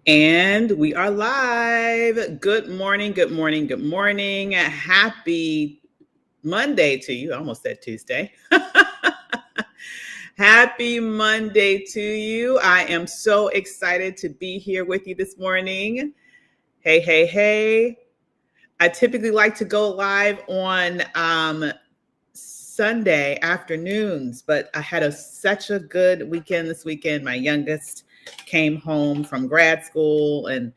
And we are live. Good morning, good morning, good morning. Happy Monday to you. I almost said Tuesday. Happy Monday to you. I am so excited to be here with you this morning. Hey, hey, hey. I typically like to go live on Sunday afternoons, but I had such a good weekend this weekend. My youngest came home from grad school and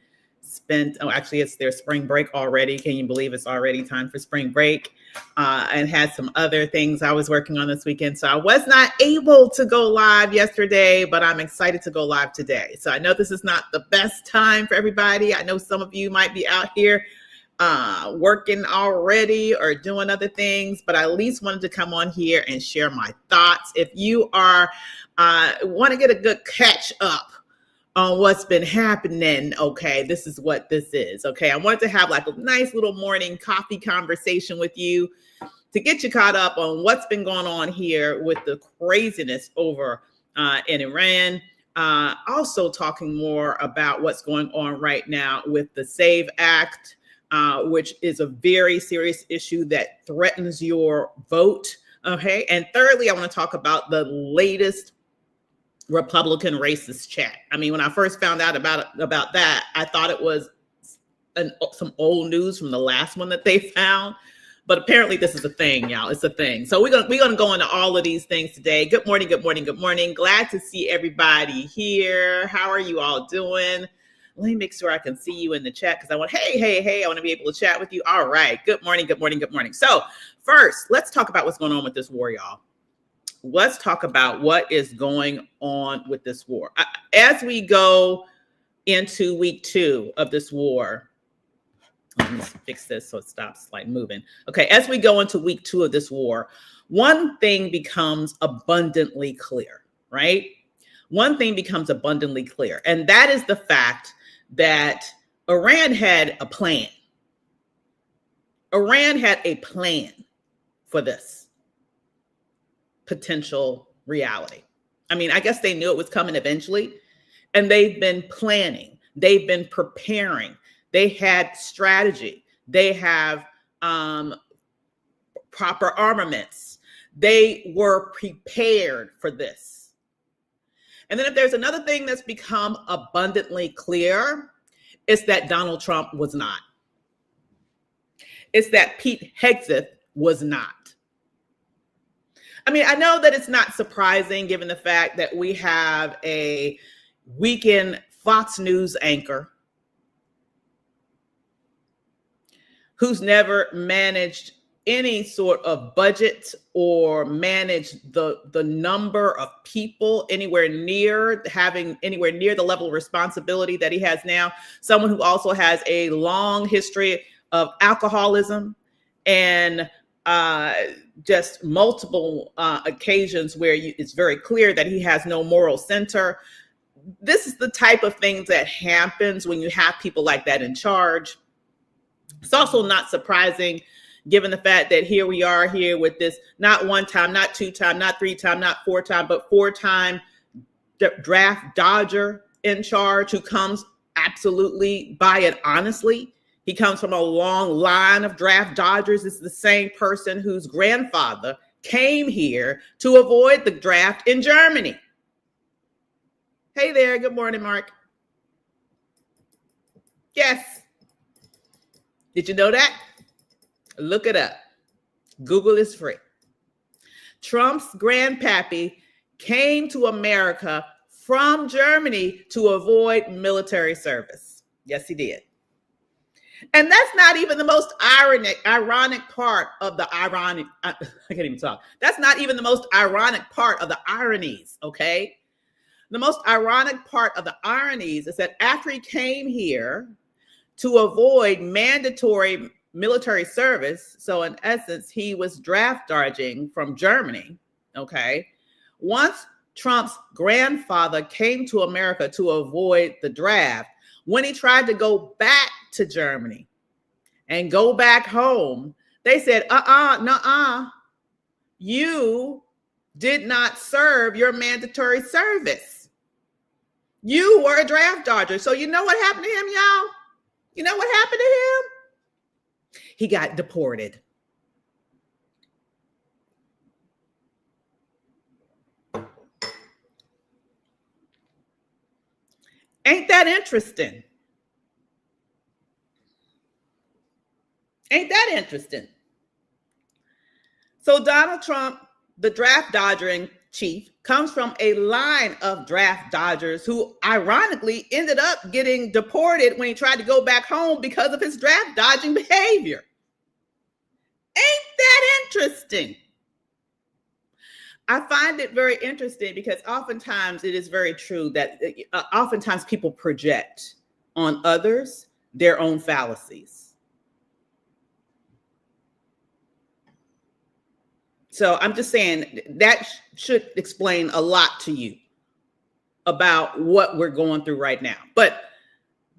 actually, it's their spring break already. Can you believe it's already time for spring break? And had some other things I was working on this weekend. So I was not able to go live yesterday, but I'm excited to go live today. So I know this is not the best time for everybody. I know some of you might be out here working already or doing other things, but I at least wanted to come on here and share my thoughts. If you are want to get a good catch up on what's been happening, okay, this is what this is. Okay, I wanted to have like a nice little morning coffee conversation with you to get you caught up on what's been going on here with the craziness over in Iran. Also talking more about what's going on right now with the SAVE Act, which is a very serious issue that threatens your vote. Okay. And thirdly, I want to talk about the latest Republican racist chat. I mean, when I first found out about that, I thought it was some old news from the last one that they found. But apparently this is a thing, y'all. It's a thing. So we're gonna go into all of these things today. Good morning, good morning, good morning. Glad to see everybody here. How are you all doing? Let me make sure I can see you in the chat because I want, hey, I want to be able to chat with you. All right. Good morning, good morning, good morning. So first, let's talk about what's going on with this war, y'all. Let's talk about what is going on with this war. As we go into week 2 of this war, let me fix this so it stops like moving. Okay, as we go into week 2 of this war, one thing becomes abundantly clear, right? One thing becomes abundantly clear, and that is the fact that Iran had a plan. Iran had a plan for this potential reality. I mean, I guess they knew it was coming eventually, and they've been planning. They've been preparing. They had strategy. They have proper armaments. They were prepared for this. And then if there's another thing that's become abundantly clear, it's that Donald Trump was not. It's that Pete Hegseth was not. I mean, I know that it's not surprising given the fact that we have a weekend Fox News anchor who's never managed any sort of budget or managed the number of people anywhere near the level of responsibility that he has now. Someone who also has a long history of alcoholism and just multiple occasions where it's very clear that he has no moral center. This is the type of things that happens when you have people like that in charge. It's also not surprising given the fact that here we are here with this not one time, not two time, not three time, not four time, but 4-time draft dodger in charge who comes absolutely by it honestly. He comes from a long line of draft dodgers. It's the same person whose grandfather came here to avoid the draft in Germany. Hey there. Good morning, Mark. Yes. Did you know that? Look it up. Google is free. Trump's grandpappy came to America from Germany to avoid military service. Yes, he did. And that's not even the most ironic part of the ironic. I can't even talk. That's not even the most ironic part of the ironies, okay? The most ironic part of the ironies is that after he came here to avoid mandatory military service, so in essence, he was draft dodging from Germany, okay? Once Trump's grandfather came to America to avoid the draft, when he tried to go back to Germany and go back home, they said, you did not serve your mandatory service. You were a draft dodger. So you know what happened to him, y'all? You know what happened to him? He got deported. Ain't that interesting? Ain't that interesting? So Donald Trump, the draft dodger in chief, comes from a line of draft dodgers who ironically ended up getting deported when he tried to go back home because of his draft dodging behavior. Ain't that interesting? I find it very interesting because oftentimes it is very true that oftentimes people project on others their own fallacies. So I'm just saying that should explain a lot to you about what we're going through right now. But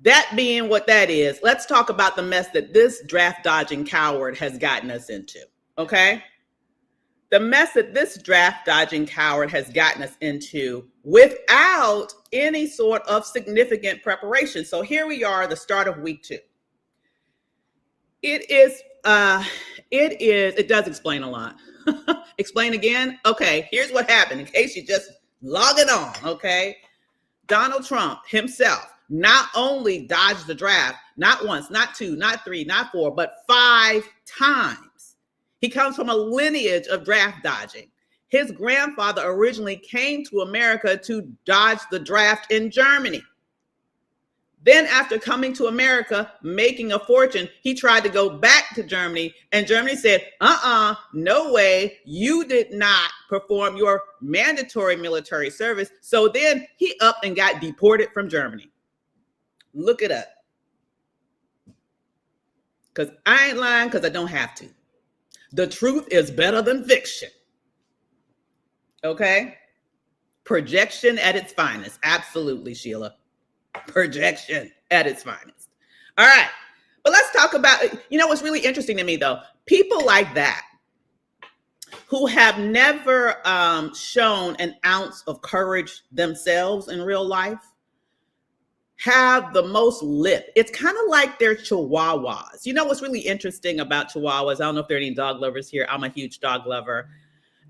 that being what that is, let's talk about the mess that this draft dodging coward has gotten us into. Okay? The mess that this draft dodging coward has gotten us into without any sort of significant preparation. So here we are, the start of week 2. It does explain a lot. Explain again? Okay, here's what happened in case you just log it on, okay? Donald Trump himself not only dodged the draft, not once, not 2, not 3, not 4, but 5 times. He comes from a lineage of draft dodging. His grandfather originally came to America to dodge the draft in Germany. Then after coming to America, making a fortune, he tried to go back to Germany, and Germany said, no way, you did not perform your mandatory military service. So then he up and got deported from Germany. Look it up. Because I ain't lying, because I don't have to. The truth is better than fiction. Okay? Projection at its finest. Absolutely, Sheila. Projection at its finest. All right. But let's talk about, what's really interesting to me, though, people like that who have never shown an ounce of courage themselves in real life have the most lip. It's kind of like they're chihuahuas. You know what's really interesting about chihuahuas? I don't know if there are any dog lovers here. I'm a huge dog lover.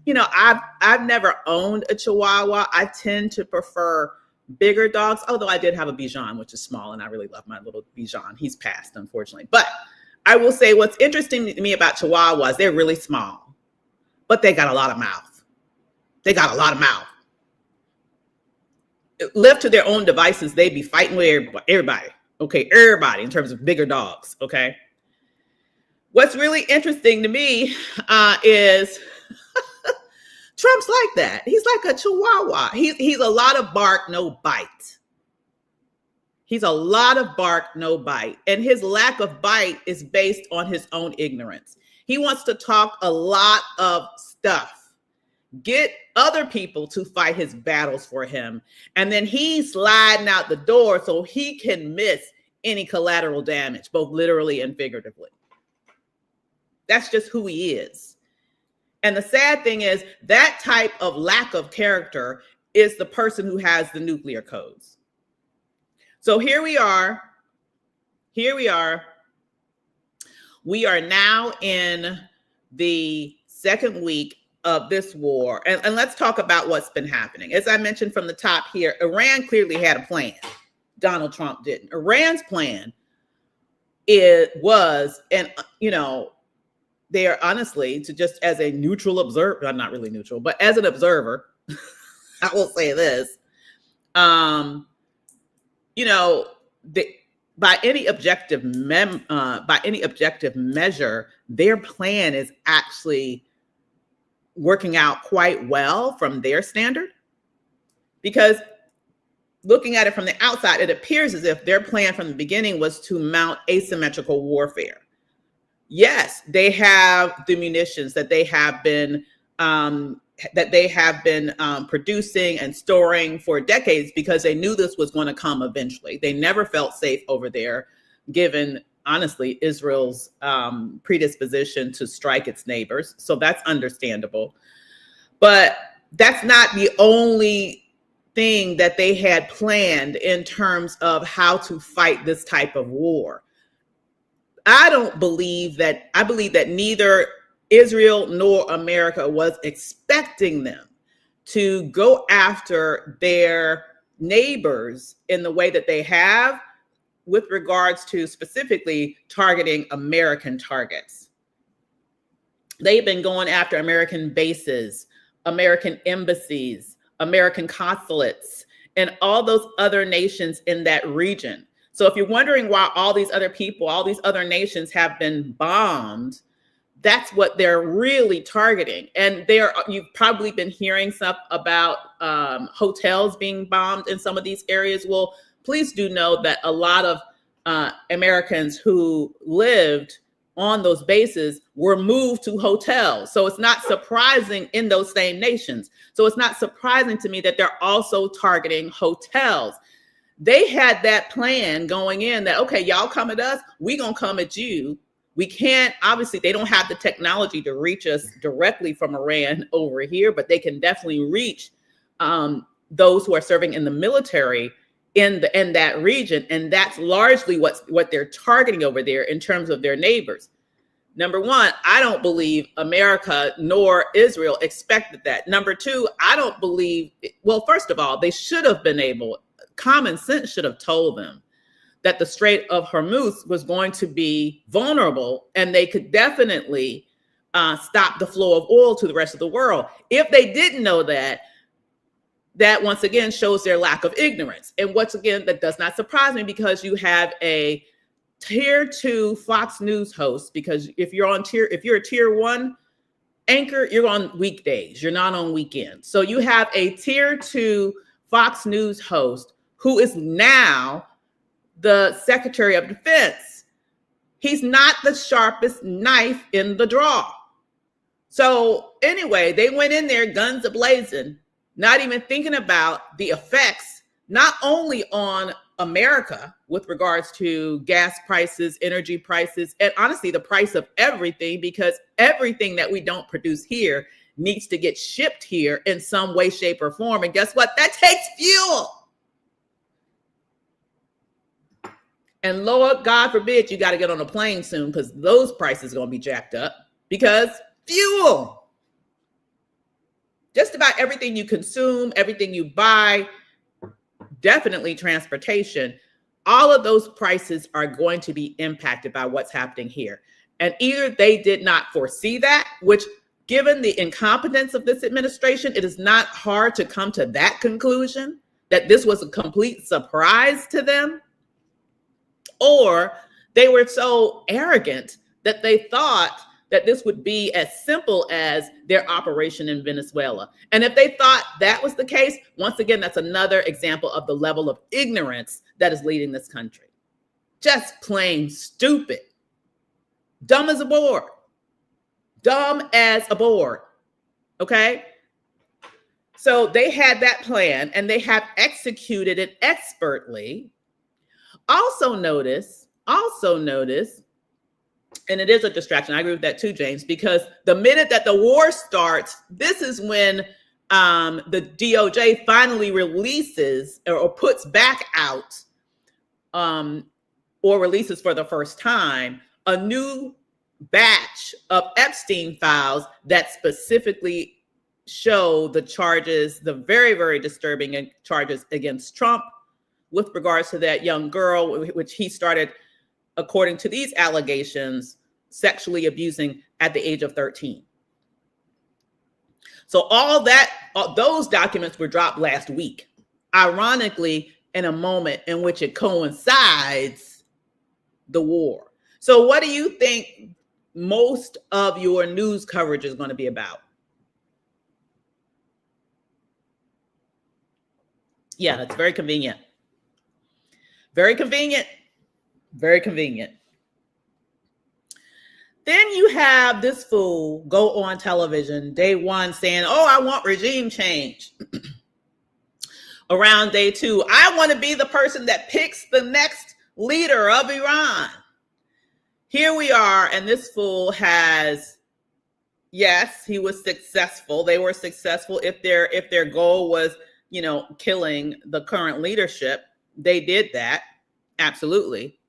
I've never owned a chihuahua. I tend to prefer bigger dogs, although I did have a Bichon, which is small, and I really love my little Bichon. He's passed, unfortunately. But I will say what's interesting to me about chihuahuas, they're really small, but they got a lot of mouth. They got a lot of mouth. Left to their own devices, they'd be fighting with everybody. Okay, everybody in terms of bigger dogs, okay? What's really interesting to me is Trump's like that. He's like a chihuahua. He's a lot of bark, no bite. He's a lot of bark, no bite. And his lack of bite is based on his own ignorance. He wants to talk a lot of stuff, get other people to fight his battles for him. And then he's sliding out the door so he can miss any collateral damage, both literally and figuratively. That's just who he is. And the sad thing is that type of lack of character is the person who has the nuclear codes. So here we are. We are now in the second week of this war. And let's talk about what's been happening. As I mentioned from the top here, Iran clearly had a plan. Donald Trump didn't. Iran's plan was, they are honestly, to just as a neutral observer, I'm not really neutral, but as an observer, I will say this, by any objective measure, their plan is actually working out quite well from their standard, because looking at it from the outside, it appears as if their plan from the beginning was to mount asymmetrical warfare. Yes, they have the munitions that they have been producing and storing for decades because they knew this was going to come eventually. They never felt safe over there, given, honestly, Israel's predisposition to strike its neighbors. So that's understandable. But that's not the only thing that they had planned in terms of how to fight this type of war. I believe that neither Israel nor America was expecting them to go after their neighbors in the way that they have with regards to specifically targeting American targets. They've been going after American bases, American embassies, American consulates, and all those other nations in that region. So if you're wondering why all these other people, all these other nations have been bombed, that's what they're really targeting. And you've probably been hearing stuff about hotels being bombed in some of these areas. Well, please do know that a lot of Americans who lived on those bases were moved to hotels. So it's not surprising in those same nations. So it's not surprising to me that they're also targeting hotels. They had that plan going in that, okay, y'all come at us, we gonna come at you. We can't, obviously, they don't have the technology to reach us directly from Iran over here, but they can definitely reach those who are serving in the military in that region. And that's largely what they're targeting over there in terms of their neighbors. Number one, I don't believe America nor Israel expected that. Number two, I don't believe, well, first of all, they should have been able, common sense should have told them that the Strait of Hormuz was going to be vulnerable and they could definitely stop the flow of oil to the rest of the world. If they didn't know that, that once again shows their lack of ignorance. And once again, that does not surprise me because you have a tier 2 Fox News host, because if you're a tier 1 anchor, you're on weekdays, you're not on weekends. So you have a tier 2 Fox News host who is now the Secretary of Defense. He's not the sharpest knife in the drawer. So anyway, they went in there guns a-blazing, not even thinking about the effects, not only on America with regards to gas prices, energy prices, and honestly, the price of everything, because everything that we don't produce here needs to get shipped here in some way, shape, or form. And guess what? That takes fuel. And Lord, God forbid, you got to get on a plane soon because those prices are going to be jacked up because fuel. Just about everything you consume, everything you buy, definitely transportation, all of those prices are going to be impacted by what's happening here. And either they did not foresee that, which given the incompetence of this administration, it is not hard to come to that conclusion that this was a complete surprise to them, or they were so arrogant that they thought that this would be as simple as their operation in Venezuela. And if they thought that was the case, once again, that's another example of the level of ignorance that is leading this country. Just plain stupid. Dumb as a board. Dumb as a board. Okay? So they had that plan and they have executed it expertly. Also notice, and it is a distraction. I agree with that too, James, because the minute that the war starts, this is when the DOJ finally releases or puts back out or releases for the first time a new batch of Epstein files that specifically show the charges, the very, very disturbing charges against Trump with regards to that young girl, which he started, according to these allegations, sexually abusing at the age of 13. So those documents were dropped last week, ironically, in a moment in which it coincides the war. So what do you think most of your news coverage is going to be about? Yeah, that's very convenient. Very convenient. Very convenient. Then you have this fool go on television day one saying, oh, I want regime change. Around day two, I want to be the person that picks the next leader of Iran. Here we are, and this fool has, yes, he was successful. They were successful if their goal was killing the current leadership. They did that. Absolutely.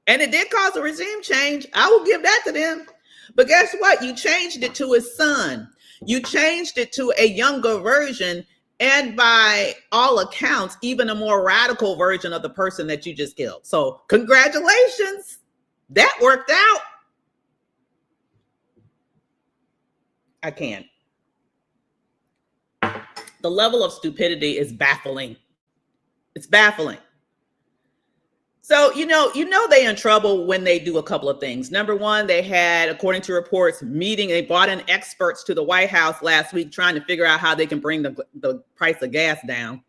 And it did cause a regime change. I will give that to them. But guess what? You changed it to his son. You changed it to a younger version. And by all accounts, even a more radical version of the person that you just killed. So congratulations. That worked out. I can't. The level of stupidity is baffling. It's baffling. So, they're in trouble when they do a couple of things. Number one, they had, according to reports, they brought in experts to the White House last week trying to figure out how they can bring the price of gas down.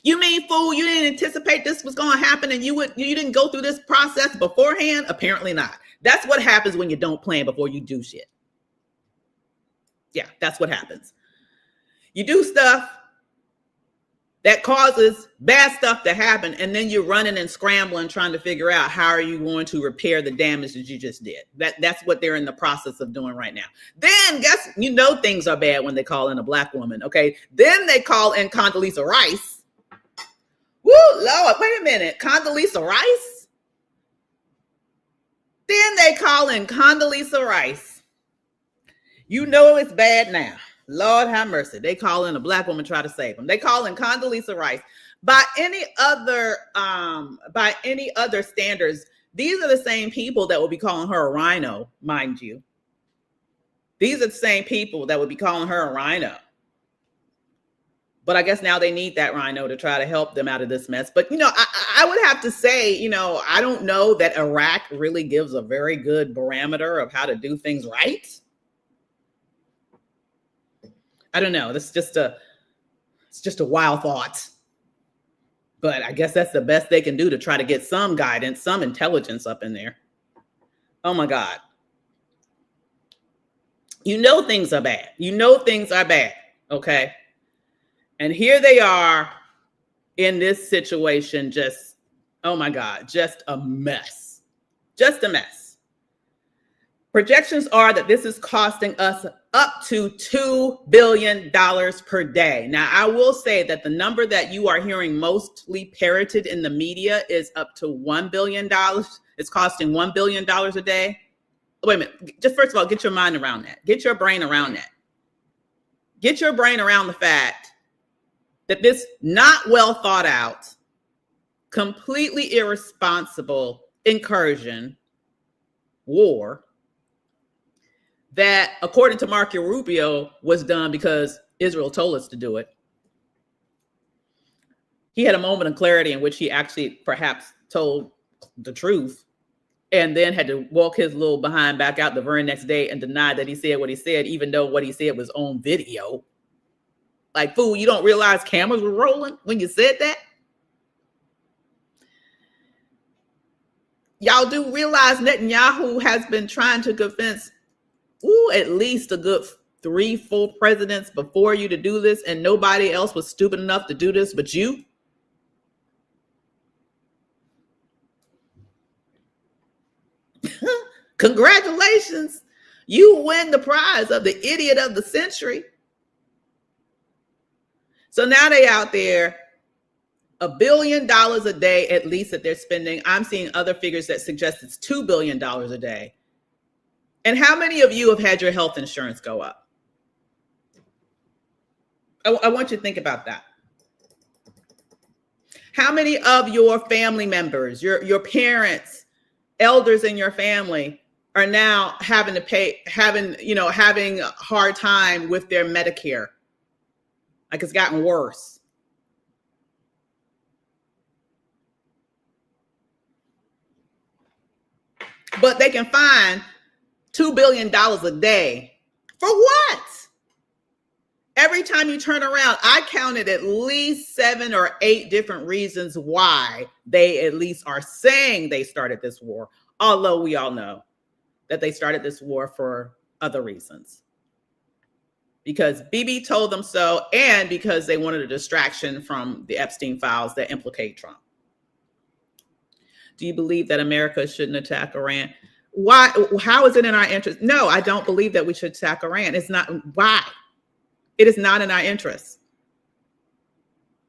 You mean, fool, you didn't anticipate this was going to happen and you didn't go through this process beforehand? Apparently not. That's what happens when you don't plan before you do shit. Yeah, that's what happens. You do stuff that causes bad stuff to happen, and then you're running and scrambling trying to figure out how are you going to repair the damage that you just did. That's what they're in the process of doing right now. Then things are bad when they call in a Black woman, okay? Then they call in Condoleezza Rice. Woo, Lord, wait a minute. Condoleezza Rice? Then they call in Condoleezza Rice. You know it's bad now. Lord have mercy. They call in a Black woman, try to save them. They call in Condoleezza Rice. By any other standards, these are the same people that will be calling her a rhino, mind you. These are the same people that would be calling her a rhino. But I guess now they need that rhino to try to help them out of this mess. But, I would have to say, I don't know that Iraq really gives a very good barometer of how to do things right. I don't know. It's just a wild thought. But I guess that's the best they can do to try to get some guidance, some intelligence up in there. Oh my God. Things are bad. Things are bad. Okay. And here they are in this situation, just, oh my God, just a mess. Just a mess. Projections are that this is costing us up to $2 billion per day. Now, I will say that the number that you are hearing mostly parroted in the media is up to $1 billion. It's costing $1 billion a day. Wait a minute. Just first of all, get your mind around that. Get your brain around that. Get your brain around the fact that this not well thought out, completely irresponsible incursion, war, that, according to Marco Rubio, was done because Israel told us to do it. He had a moment of clarity in which he actually perhaps told the truth and then had to walk his little behind back out the very next day and deny that he said what he said, even though what he said was on video. Like, fool, you don't realize cameras were rolling when you said that? Y'all do realize Netanyahu has been trying to convince at least a good 3 full presidents before you to do this, and nobody else was stupid enough to do this but you? Congratulations. You win the prize of the idiot of the century. So now they out there, $1 billion a day, at least, that they're spending. I'm seeing other figures that suggest it's $2 billion a day. And how many of you have had your health insurance go up? I want you to think about that. How many of your family members, your parents, elders in your family are now having a hard time with their Medicare? Like, it's gotten worse. But they can find $2 billion a day. For what? Every time you turn around, I counted at least 7 or 8 different reasons why they at least are saying they started this war, although we all know that they started this war for other reasons. Because Bibi told them so, and because they wanted a distraction from the Epstein files that implicate Trump. Do you believe that America shouldn't attack Iran? Why? How is it in our interest? No, I don't believe that we should attack Iran. It's not. Why? It is not in our interest.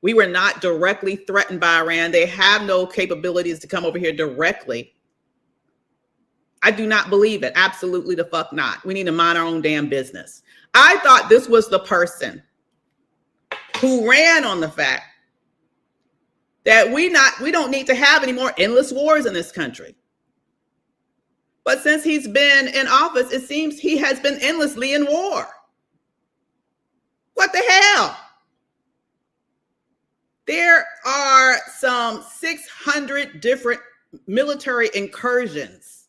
We were not directly threatened by Iran. They have no capabilities to come over here directly. I do not believe it. Absolutely the fuck not. We need to mind our own damn business. I thought this was the person who ran on the fact that we don't need to have any more endless wars in this country. But since he's been in office, it seems he has been endlessly in war. What the hell? There are some 600 different military incursions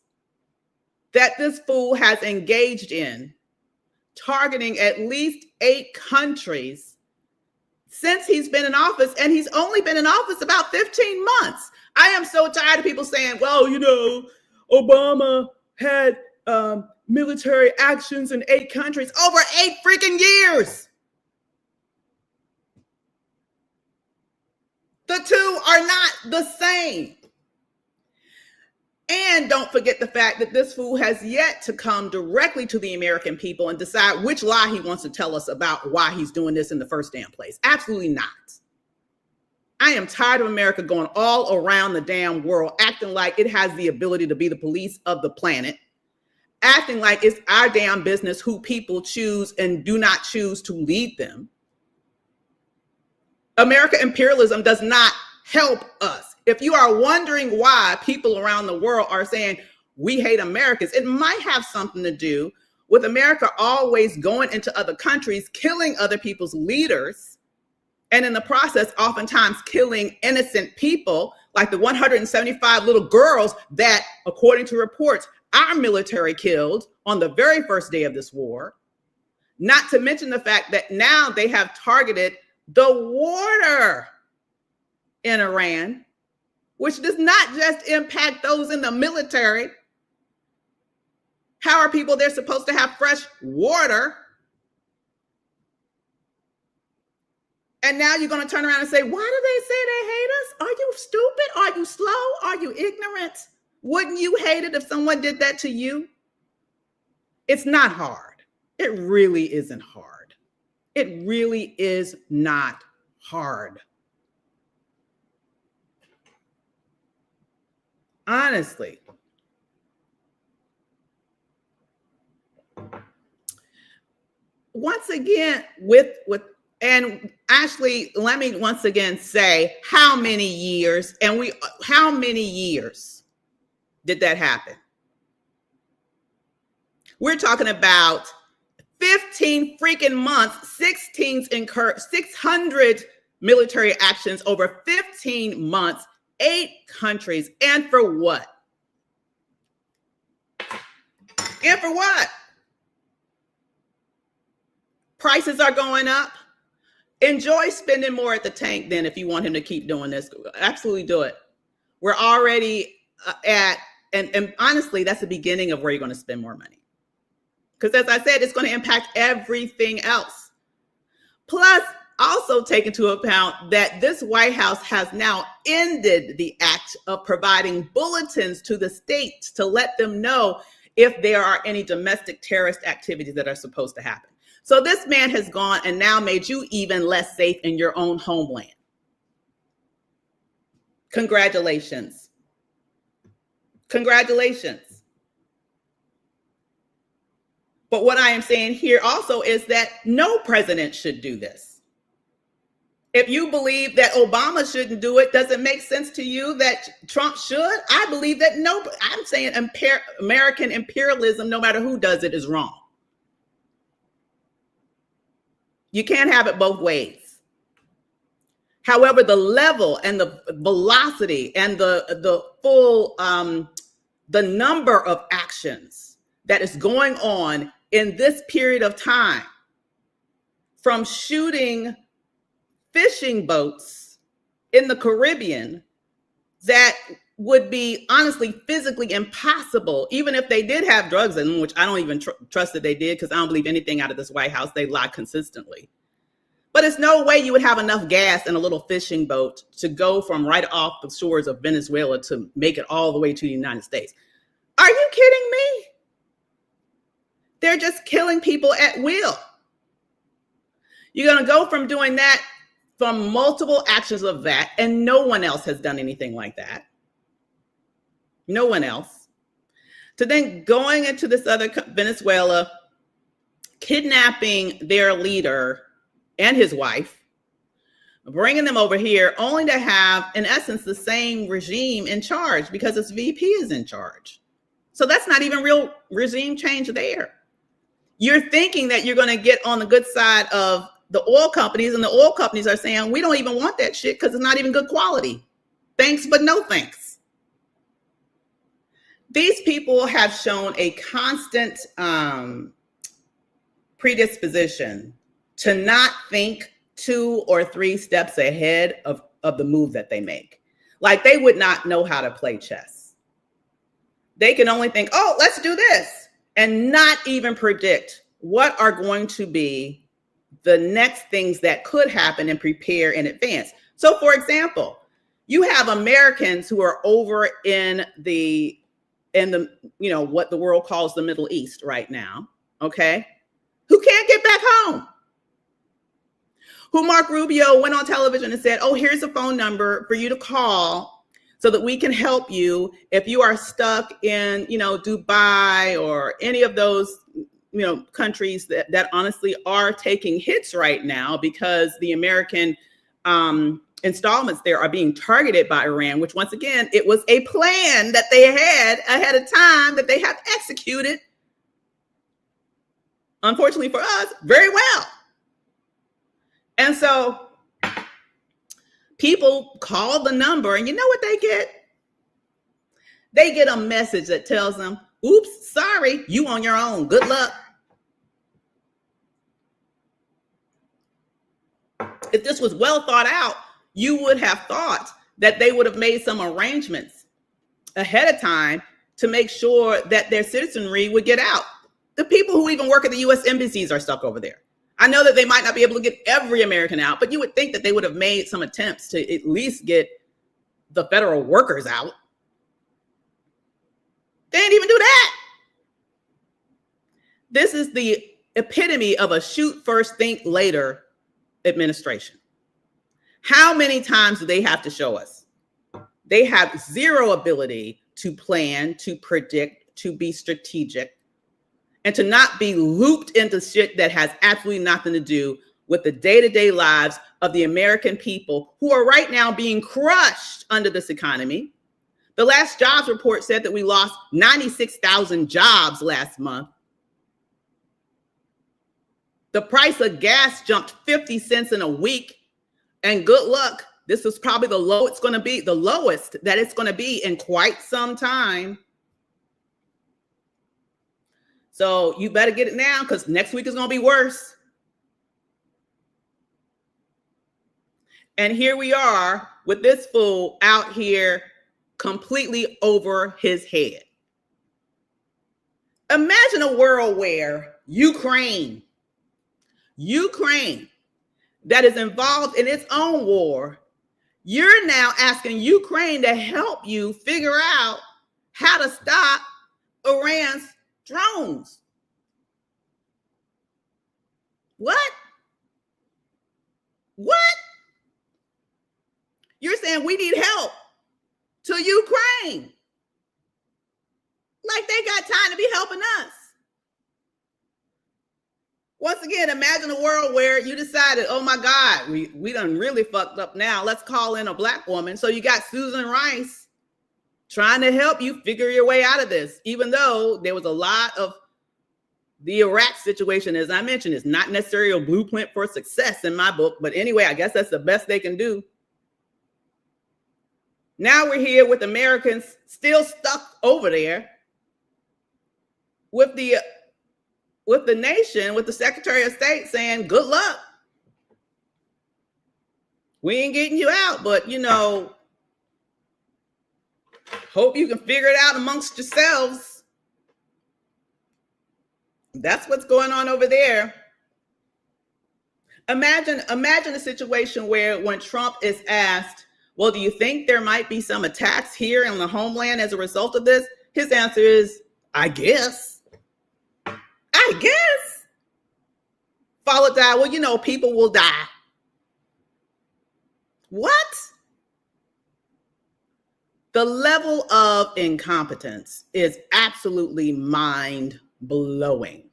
that this fool has engaged in, targeting at least 8 countries since he's been in office, and he's only been in office about 15 months. I am so tired of people saying, well, you know, Obama had military actions in 8 countries over 8 freaking years. The two are not the same. And don't forget the fact that this fool has yet to come directly to the American people and decide which lie he wants to tell us about why he's doing this in the first damn place. Absolutely not. I am tired of America going all around the damn world, acting like it has the ability to be the police of the planet, acting like it's our damn business who people choose and do not choose to lead them. American imperialism does not help us. If you are wondering why people around the world are saying we hate Americans, it might have something to do with America always going into other countries, killing other people's leaders, and in the process, oftentimes killing innocent people, like the 175 little girls that, according to reports, our military killed on the very first day of this war. Not to mention the fact that now they have targeted the water in Iran, which does not just impact those in the military. How are people there supposed to have fresh water? And now you're going to turn around and say, why do they say they hate us? Are you stupid? Are you slow? Are you ignorant? Wouldn't you hate it if someone did that to you? It's not hard. It really isn't hard. It really is not hard. Honestly. Once again, and Ashley, let me once again say how many years did that happen? We're talking about 15 freaking months, 600 military actions over 15 months, 8 countries. And for what? And for what? Prices are going up. Enjoy spending more at the tank then if you want him to keep doing this. Absolutely do it. We're already and honestly, that's the beginning of where you're going to spend more money. Because as I said, it's going to impact everything else. Plus, also take into account that this White House has now ended the act of providing bulletins to the states to let them know if there are any domestic terrorist activities that are supposed to happen. So this man has gone and now made you even less safe in your own homeland. Congratulations. Congratulations. But what I am saying here also is that no president should do this. If you believe that Obama shouldn't do it, does it make sense to you that Trump should? I believe that no, I'm saying American imperialism, no matter who does it, is wrong. You can't have it both ways. However, the level and the velocity and the full, the number of actions that is going on in this period of time, from shooting fishing boats in the Caribbean that would be honestly physically impossible, even if they did have drugs in them, which I don't even trust that they did, because I don't believe anything out of this White House. They lie consistently. But it's no way you would have enough gas in a little fishing boat to go from right off the shores of Venezuela to make it all the way to the United States. Are you kidding me? They're just killing people at will. You're going to go from doing that from multiple actions of that, and no one else has done anything like that. No one else. To then going into this other Venezuela, kidnapping their leader and his wife, bringing them over here only to have, in essence, the same regime in charge because its VP is in charge. So that's not even real regime change there. You're thinking that you're going to get on the good side of the oil companies, and the oil companies are saying, we don't even want that shit because it's not even good quality. Thanks, but no thanks. These people have shown a constant predisposition to not think 2 or 3 steps ahead of the move that they make. Like they would not know how to play chess. They can only think, oh, let's do this, and not even predict what are going to be the next things that could happen and prepare in advance. So for example, you have Americans who are over in the what the world calls the Middle East right now, okay, who can't get back home. Who Mark Rubio went on television and said, oh, here's a phone number for you to call so that we can help you if you are stuck in, Dubai or any of those, countries that honestly are taking hits right now because the American installments there are being targeted by Iran, which once again, it was a plan that they had ahead of time that they have executed, unfortunately for us, very well. And so people call the number, and you know what they get? They get a message that tells them, oops, sorry, you on your own. Good luck. If this was well thought out, you would have thought that they would have made some arrangements ahead of time to make sure that their citizenry would get out. The people who even work at the U.S. embassies are stuck over there. I know that they might not be able to get every American out, but you would think that they would have made some attempts to at least get the federal workers out. They didn't even do that. This is the epitome of a shoot first, think later administration. How many times do they have to show us? They have zero ability to plan, to predict, to be strategic, and to not be looped into shit that has absolutely nothing to do with the day-to-day lives of the American people who are right now being crushed under this economy. The last jobs report said that we lost 96,000 jobs last month. The price of gas jumped 50 cents in a week. And good luck. This is probably the lowest that it's going to be in quite some time. So you better get it now because next week is going to be worse. And here we are with this fool out here completely over his head. Imagine a world where Ukraine that is involved in its own war, you're now asking Ukraine to help you figure out how to stop Iran's drones. What? You're saying we need help to Ukraine. Like they got time to be helping us. Once again, imagine a world where you decided, oh my God, we done really fucked up now. Let's call in a Black woman. So you got Susan Rice trying to help you figure your way out of this, even though there was a lot of the Iraq situation, as I mentioned, is not necessarily a blueprint for success in my book. But anyway, I guess that's the best they can do. Now we're here with Americans still stuck over there with the nation, with the Secretary of State saying, good luck. We ain't getting you out, but, hope you can figure it out amongst yourselves. That's what's going on over there. Imagine a situation where when Trump is asked, well, do you think there might be some attacks here in the homeland as a result of this? His answer is, I guess. Followed by, well, people will die. What? The level of incompetence is absolutely mind blowing.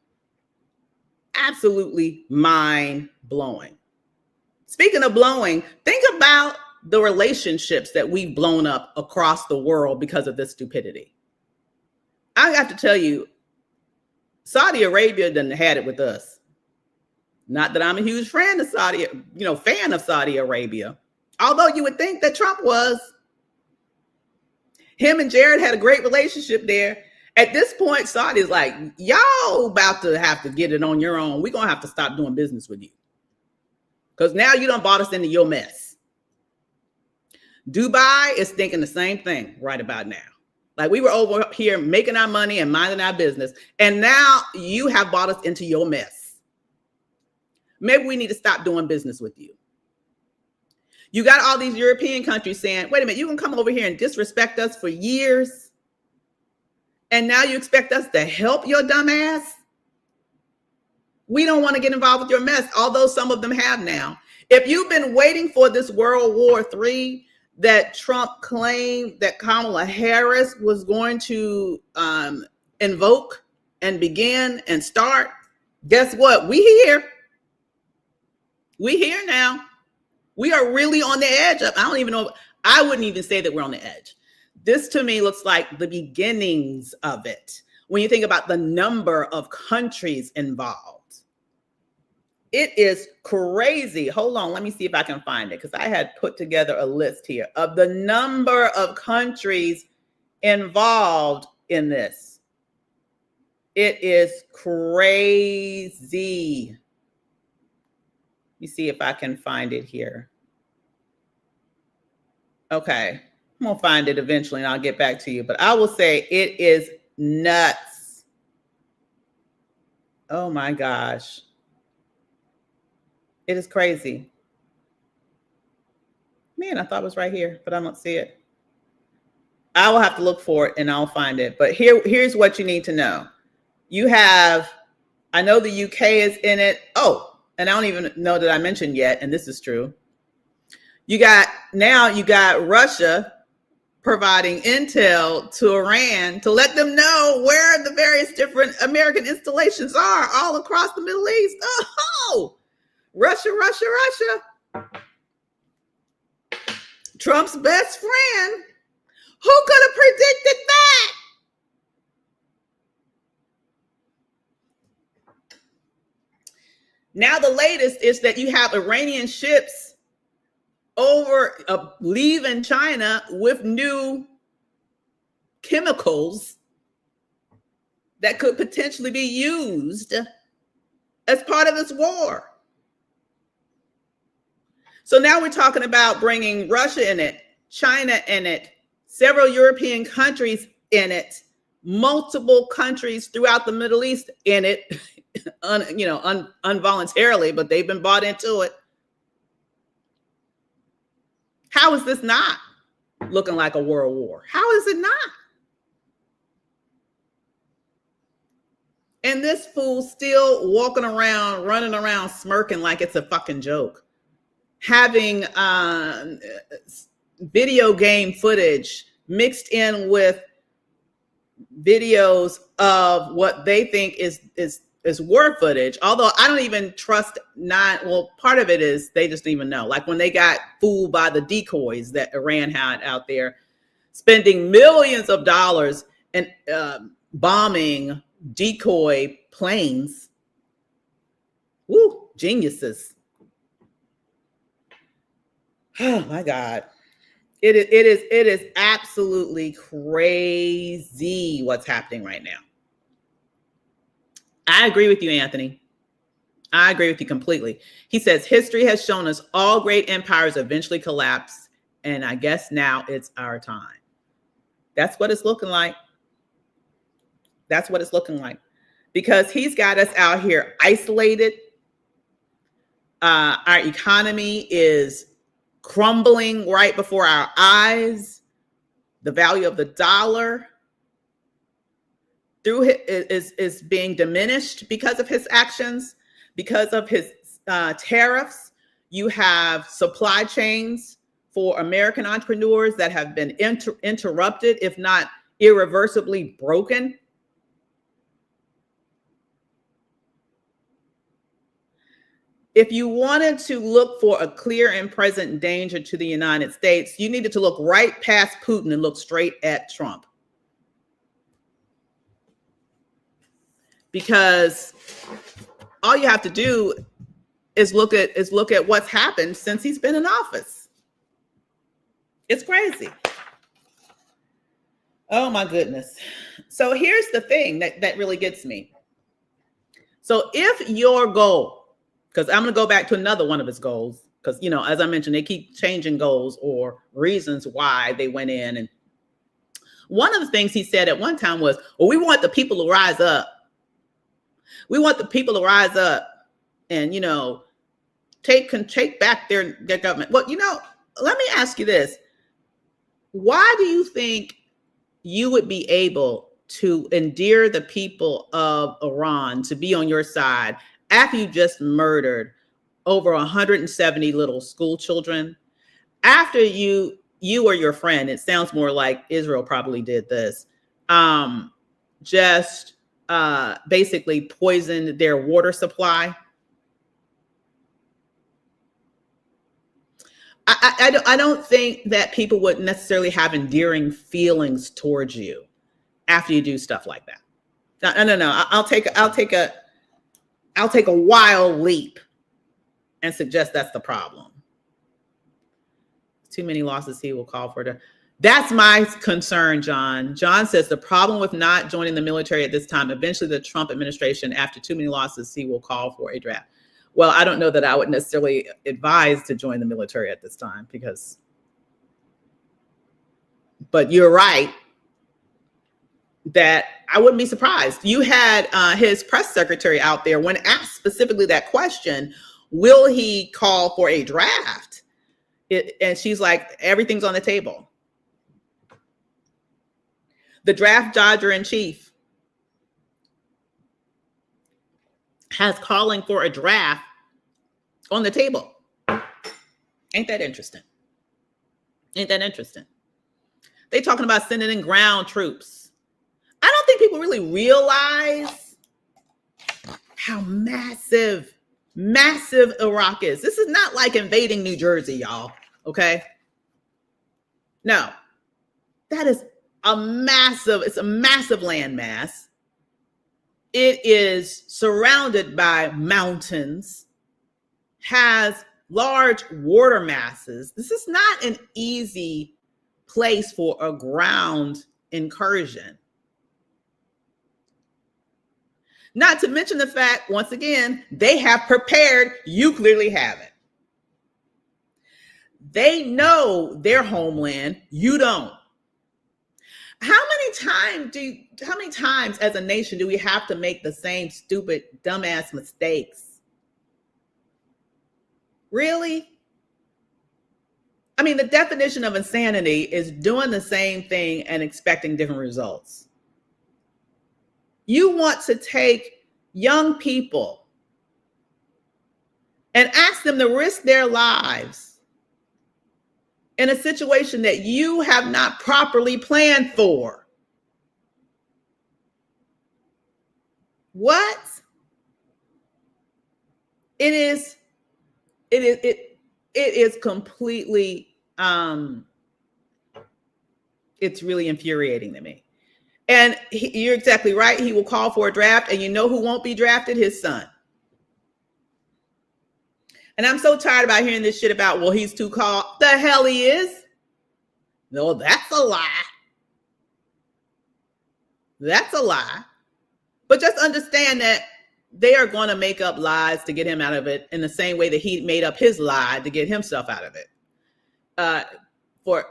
Absolutely mind blowing. Speaking of blowing, think about the relationships that we've blown up across the world because of this stupidity. I have to tell you, Saudi Arabia done had it with us. Not that I'm a huge fan of Saudi Arabia. Although you would think that Trump was. Him and Jared had a great relationship there. At this point, Saudi's like, y'all about to have to get it on your own. We're going to have to stop doing business with you. Because now you done brought us into your mess. Dubai is thinking the same thing right about now. Like, we were over here making our money and minding our business. And now you have brought us into your mess. Maybe we need to stop doing business with you. You got all these European countries saying, wait a minute, you can come over here and disrespect us for years. And now you expect us to help your dumb ass? We don't want to get involved with your mess, although some of them have now. If you've been waiting for this World War III that Trump claimed that Kamala Harris was going to invoke and begin and start, guess what? We here. We here now. We are really on the edge of, I don't even know, I wouldn't even say that we're on the edge. This to me looks like the beginnings of it. When you think about the number of countries involved, it is crazy. Hold on, let me see if I can find it, because I had put together a list here of the number of countries involved in this. It is crazy. Let me see if I can find it here. Okay, I'm gonna find it eventually and I'll get back to you, but I will say it is nuts. Oh my gosh. It is crazy. Man, I thought it was right here, but I don't see it. I will have to look for it and I'll find it. But here's what you need to know. You have, I know the UK is in it. Oh, and I don't even know that I mentioned yet, and this is true. You got Russia providing intel to Iran to let them know where the various different American installations are all across the Middle East. Oh, Russia. Trump's best friend. Who could have predicted that? Now the latest is that you have Iranian ships over leaving China with new chemicals that could potentially be used as part of this war. So now we're talking about bringing Russia in it, China in it, several European countries in it, multiple countries throughout the Middle East in it, involuntarily, but they've been bought into it. How is this not looking like a world war? How is it not? And this fool still walking around, running around, smirking like it's a fucking joke. Having video game footage mixed in with videos of what they think is war footage. Although I don't even trust part of it is they just don't even know. Like when they got fooled by the decoys that Iran had out there, spending millions of dollars and bombing decoy planes. Woo, geniuses. Oh my God. It is absolutely crazy what's happening right now. I agree with you, Anthony. I agree with you completely. He says, history has shown us all great empires eventually collapse, and I guess now it's our time. That's what it's looking like. That's what it's looking like. Because he's got us out here isolated. Our economy is crumbling right before our eyes. The value of the dollar is being diminished because of his actions, because of his tariffs. You have supply chains for American entrepreneurs that have been interrupted, if not irreversibly broken. If you wanted to look for a clear and present danger to the United States, you needed to look right past Putin and look straight at Trump. Because all you have to do is look at what's happened since he's been in office. It's crazy. Oh my goodness. So here's the thing that really gets me. So if your goal, because I'm going to go back to another one of his goals, because, you know, as I mentioned, they keep changing goals or reasons why they went in. And one of the things he said at one time was, well, we want the people to rise up. We want the people to rise up and, you know, take back their government. Well, you know, let me ask you this. Why do you think you would be able to endear the people of Iran to be on your side after you just murdered over 170 little school children? After you or your friend, it sounds more like Israel probably did this, just basically poisoned their water supply. I don't think that people would necessarily have endearing feelings towards you after you do stuff like that. No. I'll take a wild leap and suggest that's the problem. Too many losses, he will call for it. That's my concern, John. John says the problem with not joining the military at this time, eventually the Trump administration, after too many losses, he will call for a draft. Well, I don't know that I would necessarily advise to join the military at this time but you're right that I wouldn't be surprised. You had his press secretary out there when asked specifically that question, will he call for a draft? And she's like, everything's on the table. The draft dodger in chief has calling for a draft on the table. Ain't that interesting? Ain't that interesting? They talking about sending in ground troops. I don't think people really realize how massive Iraq is. This is not like invading New Jersey, y'all. Okay? No, that is it's a massive landmass. It is surrounded by mountains, has large water masses. This is not an easy place for a ground incursion. Not to mention the fact, once again, they have prepared. You clearly haven't. They know their homeland. You don't. How many times as a nation do we have to make the same stupid, dumbass mistakes? Really? I mean, the definition of insanity is doing the same thing and expecting different results. You want to take young people and ask them to risk their lives in a situation that you have not properly planned for. What? It is completely, it's really infuriating to me. And you're exactly right. He will call for a draft, and you know who won't be drafted? His son. And I'm so tired about hearing this shit about, well, he's too called. The hell he is. No, that's a lie. That's a lie. But just understand that they are going to make up lies to get him out of it in the same way that he made up his lie to get himself out of it. For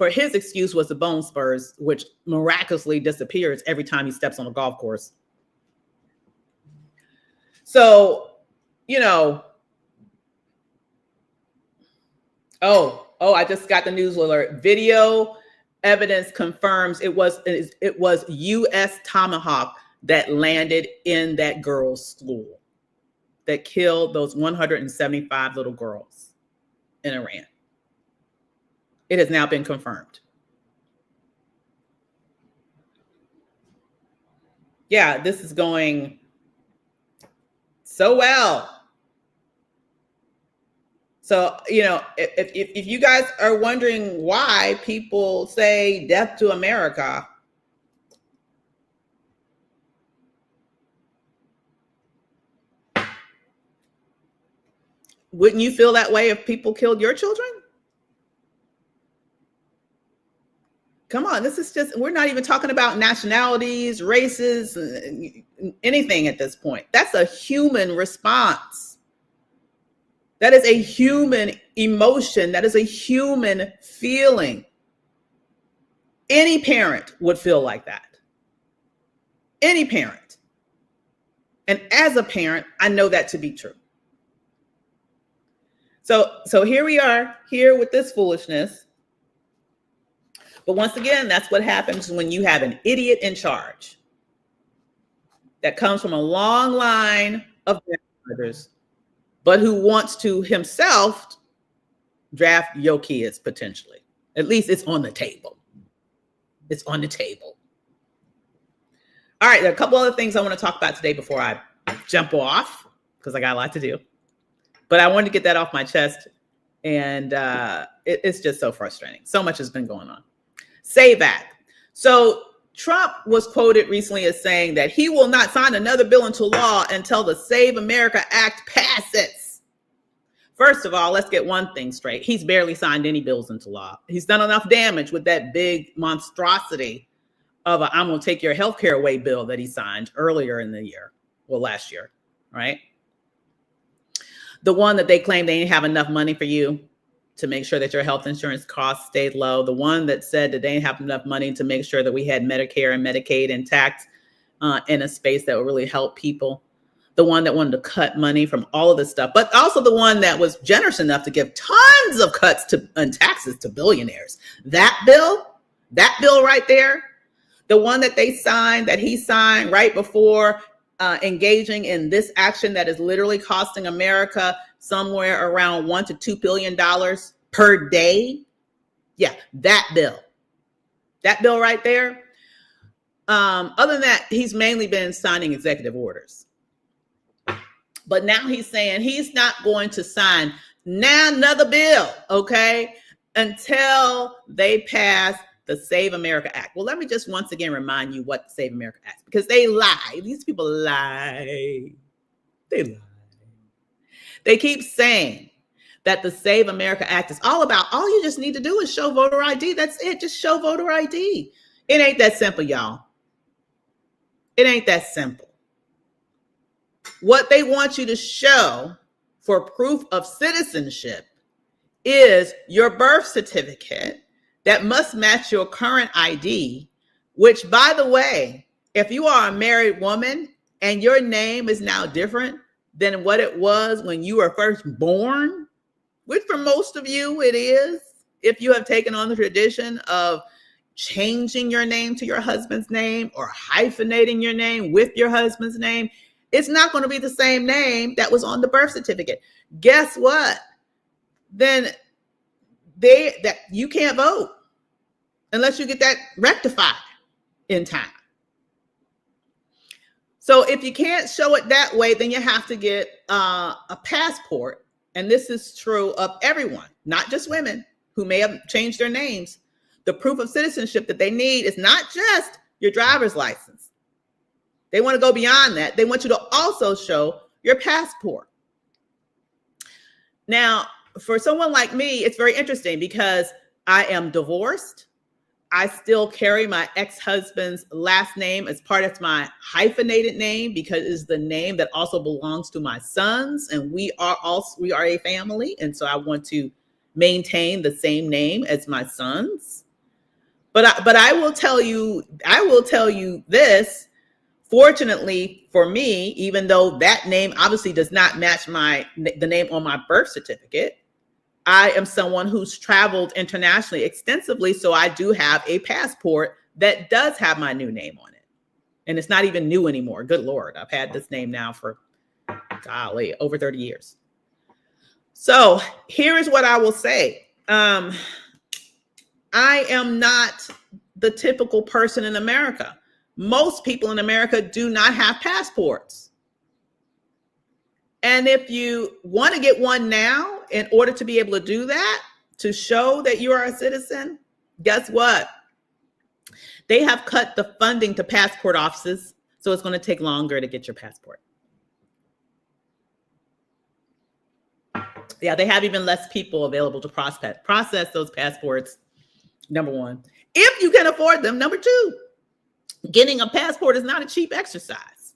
his excuse was the bone spurs, which miraculously disappears every time he steps on a golf course. So, you know, I just got the news alert. Video evidence confirms it was U.S. Tomahawk that landed in that girls' school that killed those 175 little girls in Iran. It has now been confirmed. Yeah, this is going so well. So, if you guys are wondering why people say death to America, wouldn't you feel that way if people killed your children? Come on, this is just, we're not even talking about nationalities, races, anything at this point. That's a human response. That is a human emotion. That is a human feeling. Any parent would feel like that. Any parent. And as a parent, I know that to be true. So here we are, here with this foolishness. But once again, that's what happens when you have an idiot in charge that comes from a long line of grandmothers, but who wants to himself draft your kids potentially. At least it's on the table. It's on the table. All right, there are a couple other things I want to talk about today before I jump off, because I got a lot to do. But I wanted to get that off my chest. And it's just so frustrating. So much has been going on. SAVE Act. So Trump was quoted recently as saying that he will not sign another bill into law until the Save America Act passes. First of all, let's get one thing straight. He's barely signed any bills into law. He's done enough damage with that big monstrosity of a I'm going to take your health care away bill that he signed earlier in the year. Well, last year, right? The one that they claimed they didn't have enough money for you to make sure that your health insurance costs stayed low. The one that said that they didn't have enough money to make sure that we had Medicare and Medicaid intact in a space that would really help people. The one that wanted to cut money from all of this stuff, but also the one that was generous enough to give tons of cuts and taxes to billionaires. That bill right there, the one that he signed right before engaging in this action that is literally costing America somewhere around $1 to $2 billion per day. Yeah, that bill right there. Other than that, he's mainly been signing executive orders. But now he's saying he's not going to sign another bill, okay, until they pass the Save America Act. Well, let me just once again remind you what the Save America Act, because they lie. These people lie. They lie. They keep saying that the Save America Act is all you just need to do is show voter ID. That's it. Just show voter ID. It ain't that simple, y'all. It ain't that simple. What they want you to show for proof of citizenship is your birth certificate that must match your current ID, which, by the way, if you are a married woman and your name is now different than what it was when you were first born, which for most of you it is, if you have taken on the tradition of changing your name to your husband's name or hyphenating your name with your husband's name, it's not going to be the same name that was on the birth certificate. Guess what? Then you can't vote unless you get that rectified in time. So if you can't show it that way, then you have to get a passport. And this is true of everyone, not just women who may have changed their names. The proof of citizenship that they need is not just your driver's license. They want to go beyond that. They want you to also show your passport. Now, for someone like me, it's very interesting because I am divorced. I still carry my ex-husband's last name as part of my hyphenated name because it's the name that also belongs to my sons, and we are a family, and so I want to maintain the same name as my sons. But I will tell you this. Fortunately for me, even though that name obviously does not match the name on my birth certificate, I am someone who's traveled internationally extensively, so I do have a passport that does have my new name on it. And it's not even new anymore. Good Lord. I've had this name now for, golly, over 30 years. So here is what I will say. I am not the typical person in America. Most people in America do not have passports. And if you want to get one now, in order to be able to do that, to show that you are a citizen, guess what? They have cut the funding to passport offices, so it's going to take longer to get your passport. Yeah, they have even less people available to process those passports, number one. If you can afford them, number two, getting a passport is not a cheap exercise.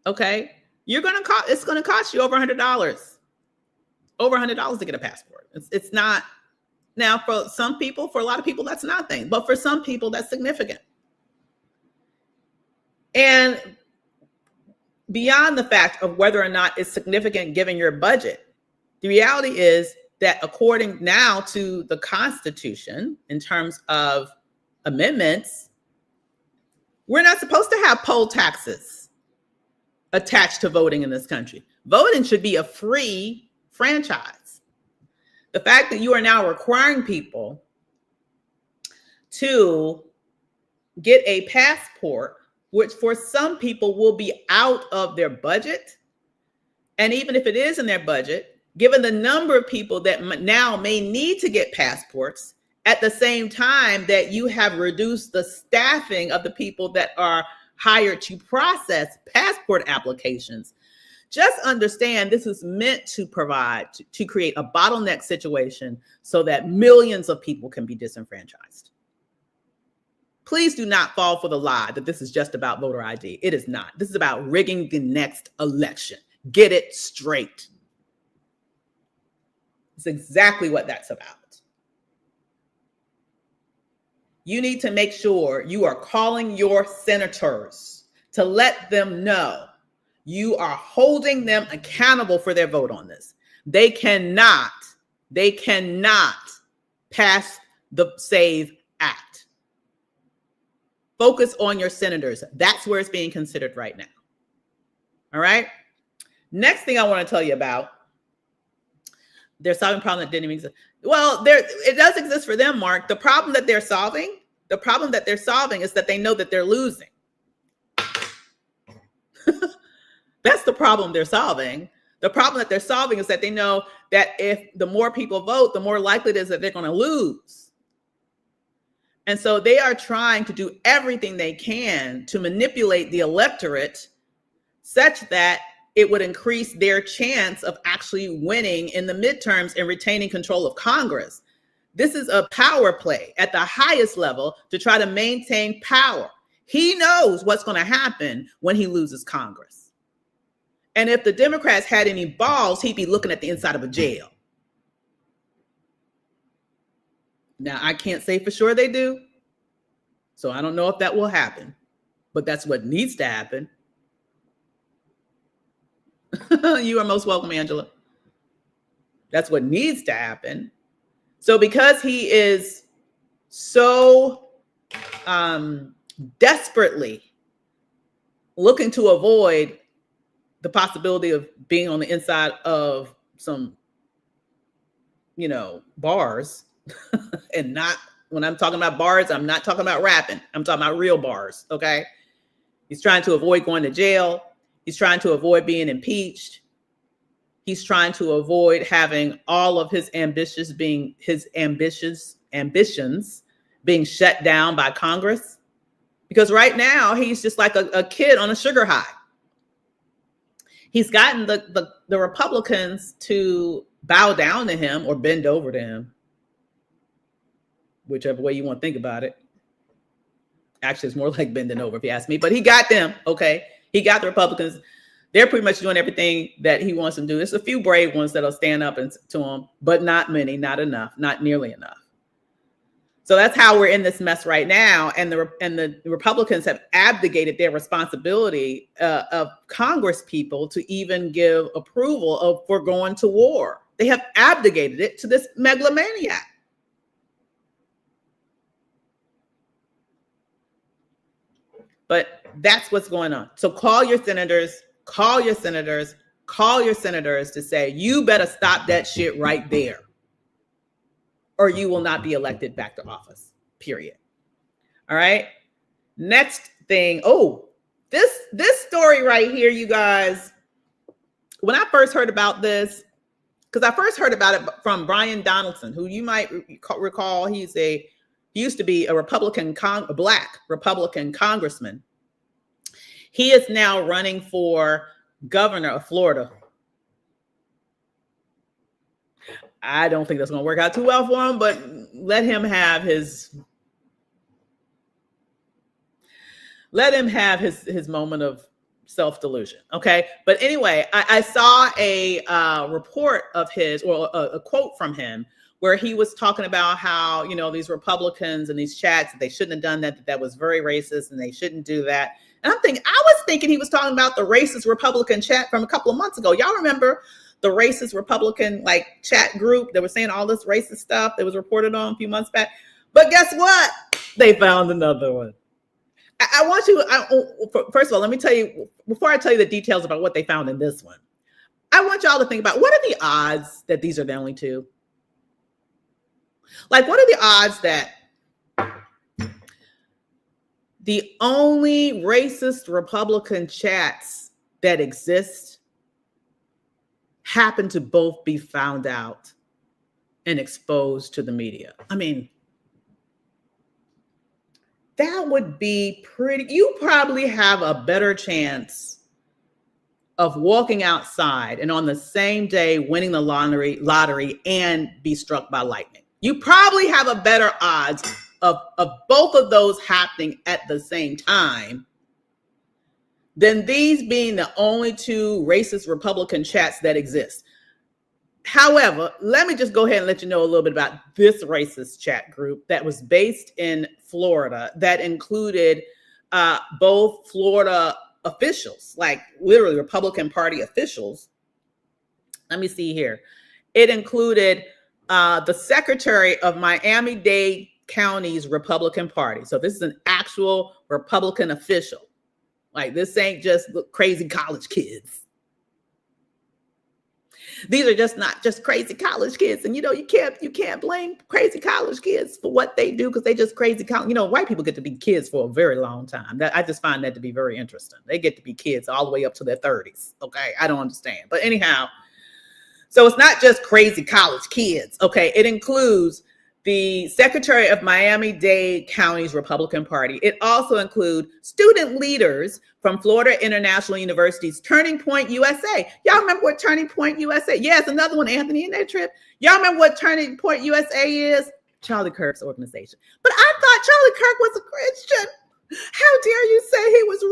Okay? It's going to cost you over $100. Over $100 to get a passport. It's not. Now, for a lot of people, that's nothing. But for some people, that's significant. And beyond the fact of whether or not it's significant given your budget, the reality is that according now to the Constitution, in terms of amendments, we're not supposed to have poll taxes attached to voting in this country. Voting should be a free franchise. The fact that you are now requiring people to get a passport, which for some people will be out of their budget, and even if it is in their budget, given the number of people that now may need to get passports, at the same time that you have reduced the staffing of the people that are hired to process passport applications, just understand this is meant to create a bottleneck situation so that millions of people can be disenfranchised. Please do not fall for the lie that this is just about voter ID. It is not. This is about rigging the next election. Get it straight. It's exactly what that's about. You need to make sure you are calling your senators to let them know you are holding them accountable for their vote on this. They cannot pass the SAVE Act. Focus on your senators. That's where it's being considered right now. All right. Next thing I want to tell you about, they're solving a problem that didn't even exist. Well, it does exist for them, Mark. The problem that they're solving is that they know that they're losing. That's the problem they're solving. The problem that they're solving is that they know that if the more people vote, the more likely it is that they're going to lose. And so they are trying to do everything they can to manipulate the electorate such that it would increase their chance of actually winning in the midterms and retaining control of Congress. This is a power play at the highest level to try to maintain power. He knows what's going to happen when he loses Congress. And if the Democrats had any balls, he'd be looking at the inside of a jail. Now, I can't say for sure they do, so I don't know if that will happen, but that's what needs to happen. You are most welcome, Angela. That's what needs to happen. So because he is so desperately looking to avoid the possibility of being on the inside of some, bars, and not, when I'm talking about bars, I'm not talking about rapping. I'm talking about real bars, okay? He's trying to avoid going to jail. He's trying to avoid being impeached. He's trying to avoid having all of his ambitions being shut down by Congress. Because right now he's just like a kid on a sugar high. He's gotten the Republicans to bow down to him or bend over to him, whichever way you want to think about it. Actually, it's more like bending over if you ask me, but he got them, okay? He got the Republicans. They're pretty much doing everything that he wants them to do. There's a few brave ones that'll stand up to him, but not many, not enough, not nearly enough. So that's how we're in this mess right now. And the Republicans have abdicated their responsibility of Congress people to even give approval for going to war. They have abdicated it to this megalomaniac. But that's what's going on. So call your senators to say, you better stop that shit right there. or you will not be elected back to office, period. All right. Next thing. Oh, this story right here, you guys. When I first heard about this, because I first heard about it from Brian Donaldson, who you might recall, he used to be a Black Republican congressman. He is now running for governor of Florida. I don't think that's going to work out too well for him, but let him have his moment of self-delusion. Okay. But anyway, I saw a report of his, or a quote from him, where he was talking about how, these Republicans and these chats, they shouldn't have done that was very racist and they shouldn't do that. And I was thinking he was talking about the racist Republican chat from a couple of months ago. Y'all remember the racist Republican chat group that was saying all this racist stuff that was reported on a few months back? But guess what? They found another one. I want you, first of all, let me tell you, before I tell you the details about what they found in this one, I want y'all to think about, what are the odds that these are the only two? What are the odds that the only racist Republican chats that exist happen to both be found out and exposed to the media? I mean, that would be pretty. You probably have a better chance of walking outside and on the same day winning the lottery and be struck by lightning. You probably have a better odds of both of those happening at the same time than these being the only two racist Republican chats that exist. However, let me just go ahead and let you know a little bit about this racist chat group that was based in Florida, that included both Florida officials, literally Republican Party officials. Let me see here. It included the secretary of Miami-Dade County's Republican Party. So this is an actual Republican official. This ain't just crazy college kids. These are just not just crazy college kids. And, you can't blame crazy college kids for what they do, because they just crazy college. White people get to be kids for a very long time. I just find that to be very interesting. They get to be kids all the way up to their 30s. Okay. I don't understand. But anyhow, so it's not just crazy college kids. Okay. It includes the secretary of Miami-Dade County's Republican Party. It also includes student leaders from Florida International University's Turning Point USA. Y'all remember what Turning Point USA? Yes, another one, Anthony, in that trip. Y'all remember what Turning Point USA is? Charlie Kirk's organization. But I thought Charlie Kirk was a Christian. How dare you say he was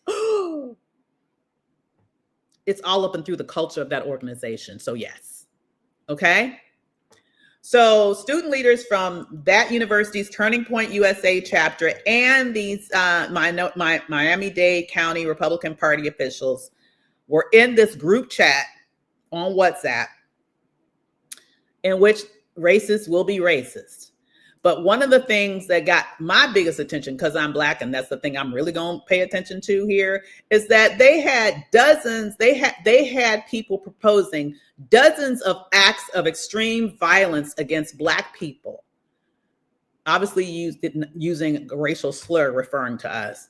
racist? It's all up and through the culture of that organization. So yes. Okay. So student leaders from that university's Turning Point USA chapter and these Miami-Dade County Republican Party officials were in this group chat on WhatsApp in which racists will be racist. But one of the things that got my biggest attention, because I'm Black, and that's the thing I'm really going to pay attention to here, is that they had people proposing dozens of acts of extreme violence against Black people, obviously using a racial slur referring to us,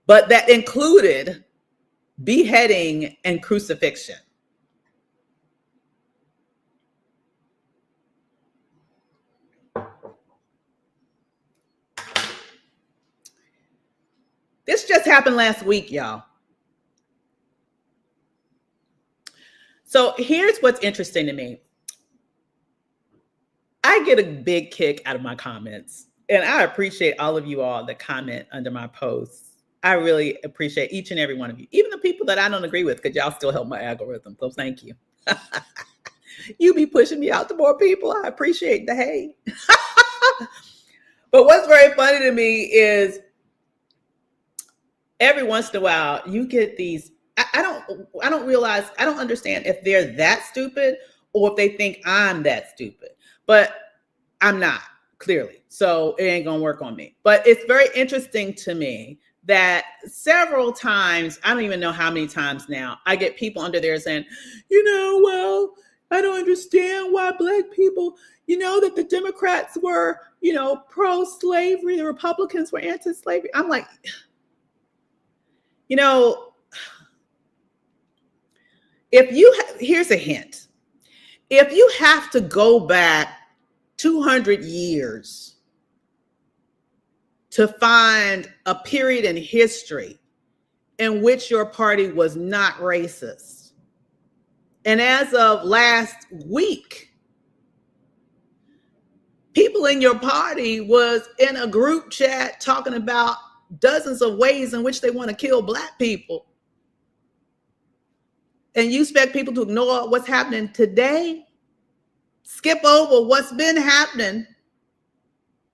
but that included beheading and crucifixion. This just happened last week, y'all. So here's what's interesting to me. I get a big kick out of my comments, and I appreciate all of you all that comment under my posts. I really appreciate each and every one of you, even the people that I don't agree with, because y'all still help my algorithm. So thank you. You be pushing me out to more people. I appreciate the hate. But what's very funny to me is every once in a while you get these, I don't understand if they're that stupid or if they think I'm that stupid, but I'm not, clearly. So it ain't gonna work on me. But it's very interesting to me that several times, I don't even know how many times now, I get people under there saying, well, I don't understand why Black people, that the Democrats were, pro-slavery, the Republicans were anti-slavery. I'm like, here's a hint. If you have to go back 200 years to find a period in history in which your party was not racist, and as of last week, people in your party was in a group chat talking about dozens of ways in which they want to kill Black people, and you expect people to ignore what's happening today, skip over what's been happening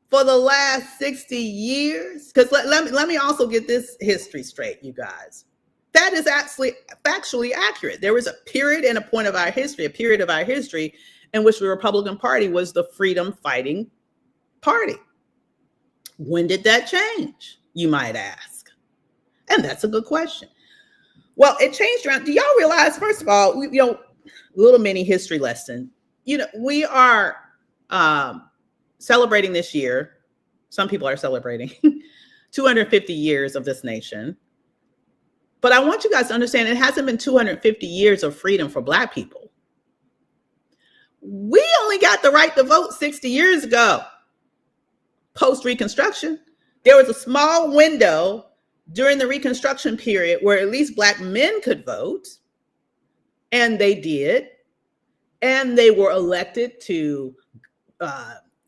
for the last 60 years? Because let me also get this history straight, you guys. That is actually factually accurate. There was a period and a point of our history, in which the Republican Party was the freedom fighting party. When did that change, you might ask? And that's a good question. Well, it changed around. Do y'all realize, first of all, little mini history lesson. We are celebrating this year. Some people are celebrating 250 years of this nation. But I want you guys to understand, it hasn't been 250 years of freedom for Black people. We only got the right to vote 60 years ago, post-Reconstruction. There was a small window during the Reconstruction period where at least Black men could vote, and they did. And they were elected to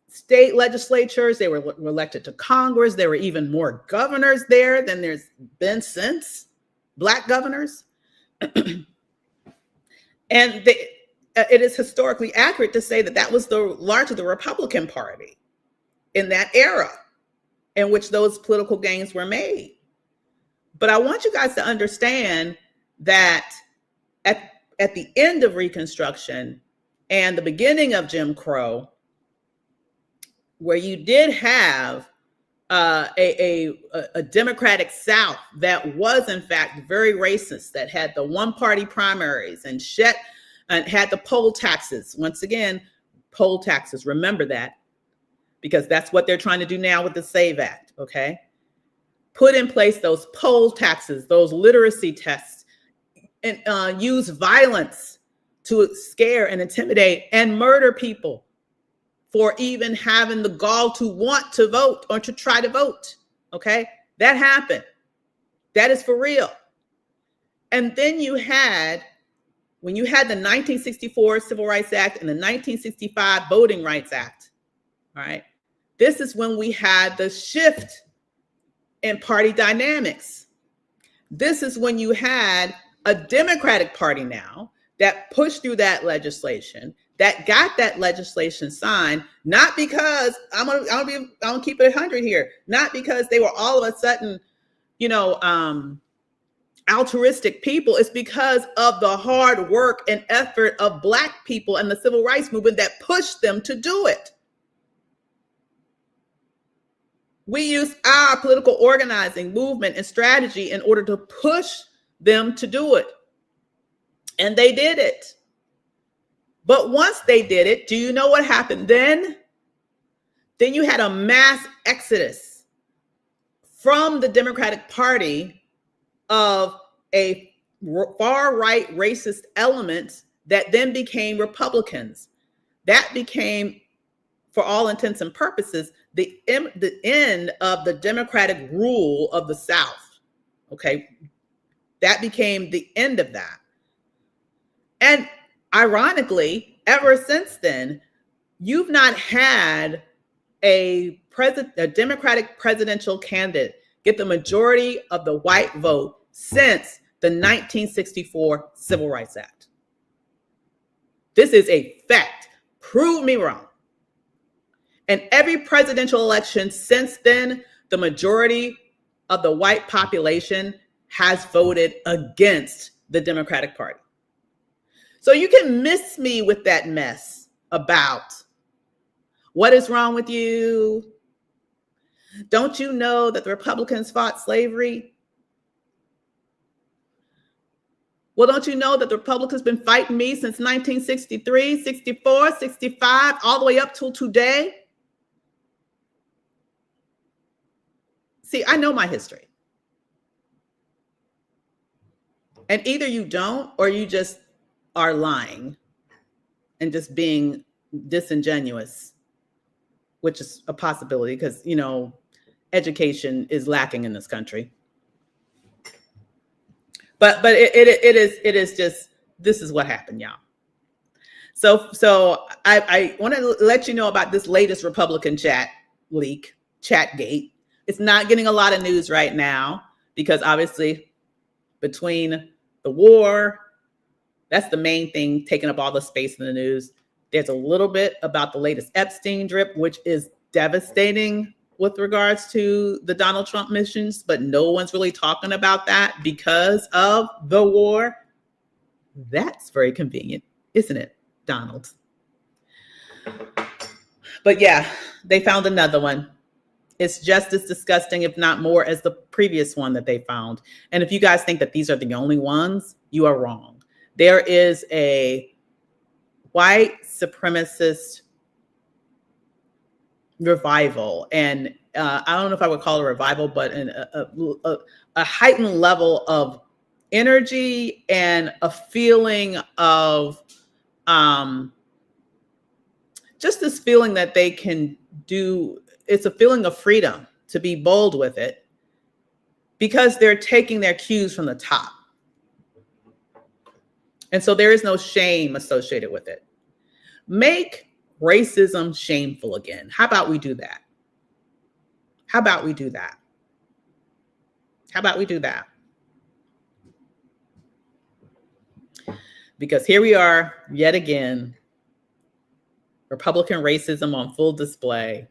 state legislatures. They were elected to Congress. There were even more governors there than there's been since, Black governors. And it is historically accurate to say that was largely the Republican Party in that era in which those political gains were made. But I want you guys to understand that at the end of Reconstruction and the beginning of Jim Crow, where you did have a Democratic South that was in fact very racist, that had the one-party primaries and had the poll taxes. Once again, poll taxes, remember that, because that's what they're trying to do now with the SAVE Act, okay? Put in place those poll taxes, those literacy tests, and use violence to scare and intimidate and murder people for even having the gall to want to vote or to try to vote. Okay, that happened. That is for real. And then when you had the 1964 Civil Rights Act and the 1965 Voting Rights Act, all right, this is when we had the shift in party dynamics. This is when you had a Democratic Party now that pushed through that legislation, that got that legislation signed, not because I'm gonna keep it 100 here, not because they were all of a sudden, altruistic people. It's because of the hard work and effort of Black people and the civil rights movement that pushed them to do it. We used our political organizing, movement, and strategy in order to push them to do it. And they did it. But once they did it, do you know what happened then? Then you had a mass exodus from the Democratic Party of a far-right racist element that then became Republicans. That became, for all intents and purposes, the end of the Democratic rule of the South. Okay, that became the end of that. And ironically, ever since then, you've not had a Democratic presidential candidate get the majority of the white vote since the 1964 Civil Rights Act. This is a fact. Prove me wrong. And every presidential election since then, the majority of the white population has voted against the Democratic Party. So you can miss me with that mess about what is wrong with you. Don't you know that the Republicans fought slavery? Well, don't you know that the Republicans been fighting me since 1963, 64, 65, all the way up till today? See, I know my history. And either you don't, or you just are lying and just being disingenuous, which is a possibility because, you know, education is lacking in this country. But it is just, this is what happened, y'all. So I want to let you know about this latest Republican chat leak, Chatgate. It's not getting a lot of news right now because obviously between the war, that's the main thing taking up all the space in the news. There's a little bit about the latest Epstein drip, which is devastating with regards to the Donald Trump missions, but no one's really talking about that because of the war. That's very convenient, isn't it, Donald? But yeah, they found another one. It's just as disgusting, if not more, as the previous one that they found. And if you guys think that these are the only ones, you are wrong. There is a white supremacist revival, and I don't know if I would call it a revival, but a heightened level of energy and a feeling of just this feeling that they can do. It's a feeling of freedom to be bold with it because they're taking their cues from the top. And so there is no shame associated with it. Make racism shameful again. How about we do that? How about we do that? How about we do that? Because here we are yet again, Republican racism on full display.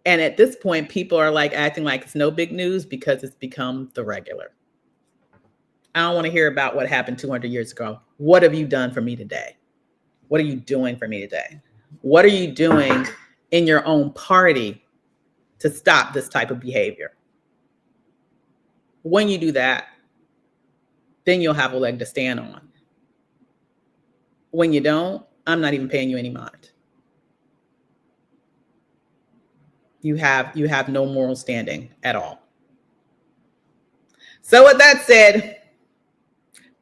And at this point, people are like acting like it's no big news because it's become the regular. I don't want to hear about what happened 200 years ago. What have you done for me today? What are you doing for me today? What are you doing in your own party to stop this type of behavior? When you do that, then you'll have a leg to stand on. When you don't, I'm not even paying you any mind. You have no moral standing at all. So with that said,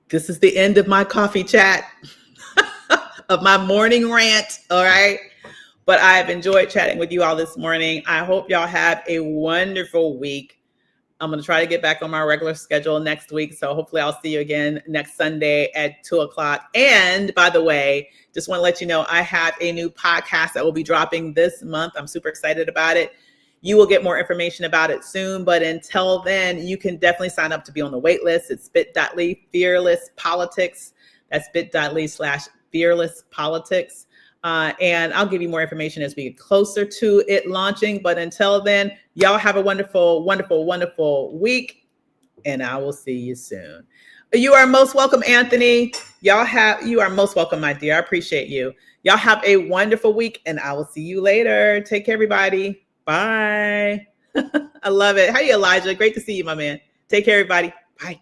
this is the end of my coffee chat, of my morning rant, all right? But I've enjoyed chatting with you all this morning. I hope y'all have a wonderful week. I'm going to try to get back on my regular schedule next week. So hopefully I'll see you again next Sunday at 2:00. And by the way, just want to let you know, I have a new podcast that will be dropping this month. I'm super excited about it. You will get more information about it soon. But until then, you can definitely sign up to be on the wait list. It's bit.ly Fearless Politics. That's bit.ly/Fearless Politics. And I'll give you more information as we get closer to it launching. But until then, y'all have a wonderful, wonderful, wonderful week. And I will see you soon. You are most welcome, Anthony. You are most welcome, my dear. I appreciate you. Y'all have a wonderful week and I will see you later. Take care, everybody. Bye. I love it. Hey, Elijah. Great to see you, my man. Take care, everybody. Bye.